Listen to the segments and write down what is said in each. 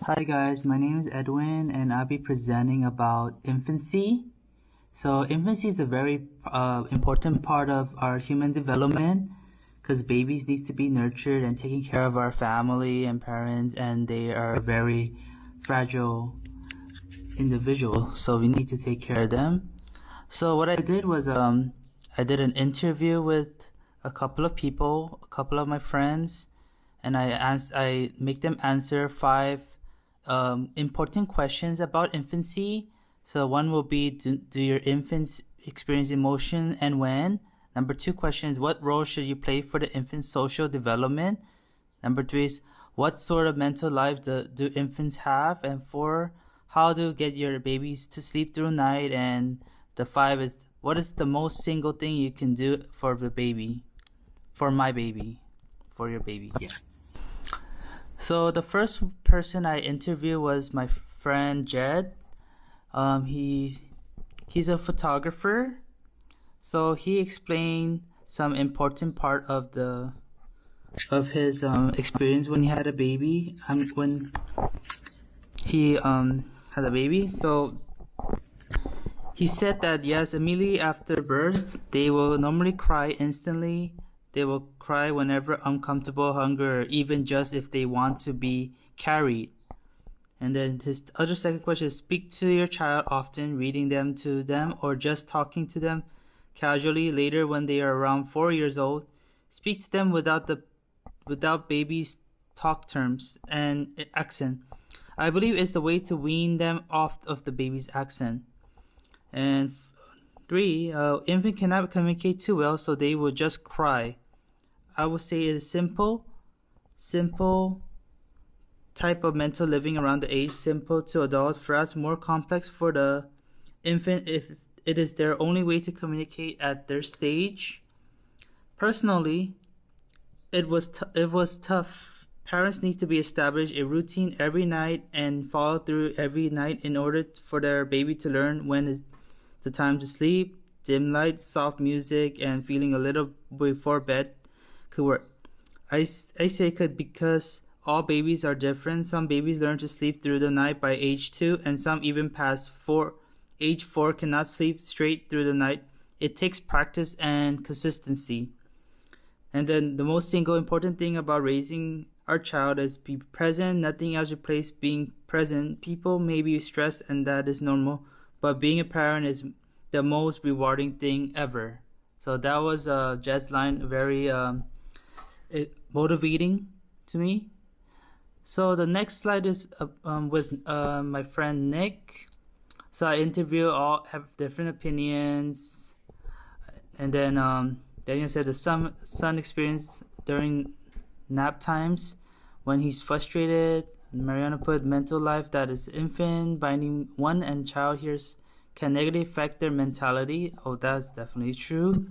Hi guys, my name is Edwin and I'll be presenting about infancy. So infancy is a very important part of our human development because babies need to be nurtured and taking care of our family and parents, and they are very fragile individuals, so we need to take care of them. So what I did was I did an interview with a couple of people, a couple of my friends, and I make them answer five important questions about infancy. So one will be, do your infants experience emotion and when? Number two question is, what role should you play for the infant's social development? Number three is, what sort of mental life do infants have? And four, how to get your babies to sleep through night? And the five is, what is the most single thing you can do for the baby? For my baby. For your baby, yeah. So the first person I interviewed was my friend Jed. He's a photographer. So he explained some important part of his experience when he had a baby. When he had a baby. So he said that yes, immediately after birth, they will normally cry instantly. They will cry whenever uncomfortable, hunger, or even just if they want to be carried. And then his other second question is, speak to your child often, reading them to them or just talking to them casually. Later, when they are around 4 years old, speak to them without babies' talk terms and accent. I believe it's the way to wean them off of the baby's accent. And three, infant cannot communicate too well, so they will just cry. I would say it is simple type of mental living around the age, simple to adults. For us, more complex for the infant if it is their only way to communicate at their stage. Personally, it was tough. Parents need to be established a routine every night and follow through every night in order for their baby to learn when is the time to sleep. Dim lights, soft music, and feeling a little before bed could work. I say could because all babies are different. Some babies learn to sleep through the night by age 2, and some even past age 4 cannot sleep straight through the night. It takes practice and consistency. And then the most single important thing about raising our child is be present. Nothing else replaces being present. People may be stressed, and that is normal, but being a parent is the most rewarding thing ever. So that was Jed's line, very motivating to me. So the next slide is with my friend Nick. So I interview all have different opinions, and then Daniel said the son experience during nap times when he's frustrated. Mariana put mental life that is infant binding one and child hears can negatively affect their mentality. Oh, that's definitely true.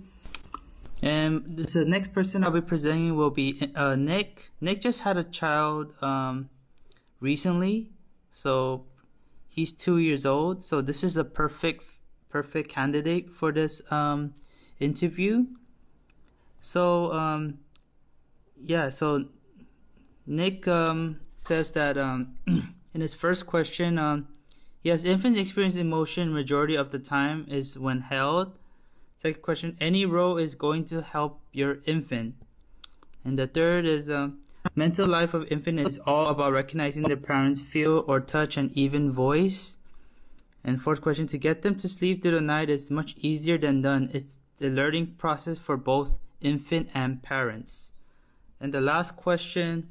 And the next person I'll be presenting will be Nick. Nick just had a child recently, so he's 2 years old. So this is a perfect candidate for this interview. So yeah, so Nick says that in his first question, yes, infants experience emotion majority of the time is when held. Second question, any role is going to help your infant. And the third is mental life of infant is all about recognizing their parents' feel or touch and even voice. And fourth question, to get them to sleep through the night is much easier than done. It's the learning process for both infant and parents. And the last question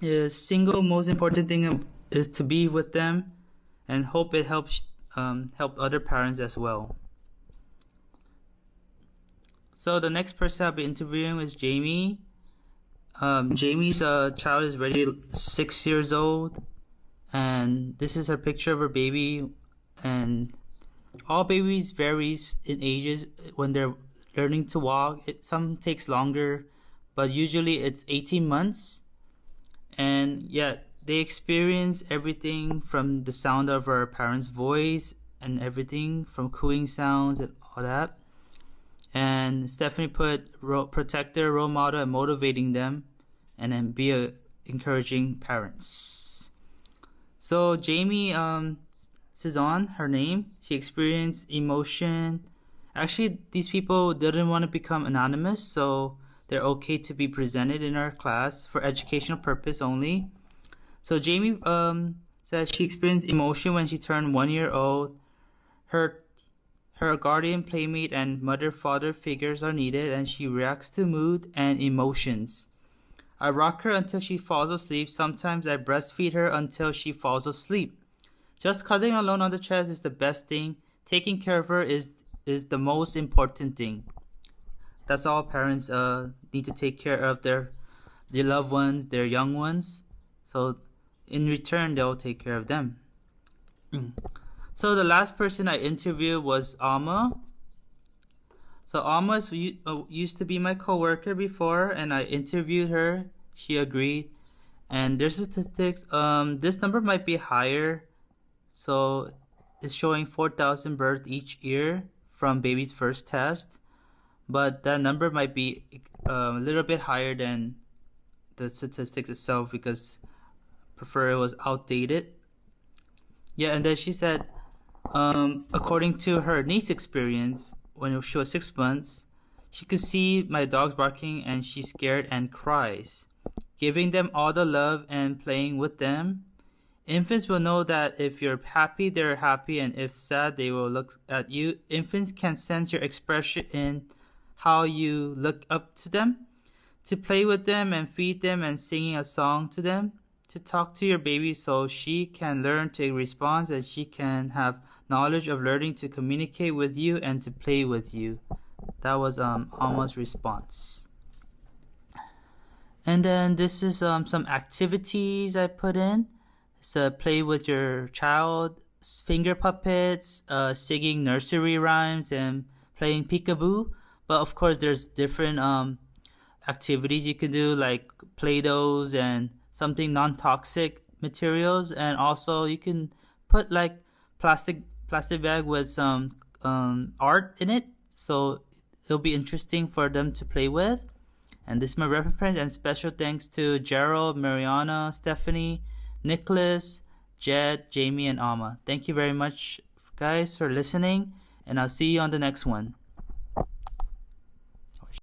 is, single most important thing is to be with them, and hope it helps help other parents as well. So the next person I'll be interviewing is Jamie. Jamie's child is already 6 years old, and this is her picture of her baby. And all babies varies in ages when they're learning to walk. Some takes longer, but usually it's 18 months. And yeah, they experience everything from the sound of our parents' voice and everything from cooing sounds and all that. And Stephanie put protector, role model, and motivating them, and then be a encouraging parents. So Jamie, Cezanne, her name, she experienced emotion. Actually, these people didn't want to become anonymous, so they're okay to be presented in our class for educational purpose only. So Jamie says she experienced emotion when she turned 1 year old. Her guardian, playmate, and mother-father figures are needed, and she reacts to mood and emotions. I rock her until she falls asleep. Sometimes I breastfeed her until she falls asleep. Just cuddling alone on the chest is the best thing. Taking care of her is the most important thing. That's all parents need to take care of their loved ones, their young ones. So in return, they'll take care of them. So the last person I interviewed was Alma. So Alma used to be my coworker before, and I interviewed her. She agreed. And their statistics, this number might be higher. So it's showing 4,000 births each year from baby's first test. But that number might be a little bit higher than the statistics itself because prefer it was outdated. Yeah, and then she said, according to her niece experience, when she was 6 months, she could see my dogs barking and she's scared and cries. Giving them all the love and playing with them. Infants will know that if you're happy, they're happy, and if sad, they will look at you. Infants can sense your expression in how you look up to them. To play with them and feed them and singing a song to them. To talk to your baby so she can learn to respond and she can have knowledge of learning to communicate with you and to play with you. That was Alma's response. And then this is some activities I put in. So play with your child, finger puppets, singing nursery rhymes, and playing peekaboo. But of course, there's different activities you can do, like Play-Dohs and something non-toxic materials, and also you can put like plastic bag with some art in it, so it'll be interesting for them to play with. And this is my reference, and special thanks to Gerald, Mariana, Stephanie, Nicholas, Jed, Jamie, and Alma. Thank you very much, guys, for listening, and I'll see you on the next one.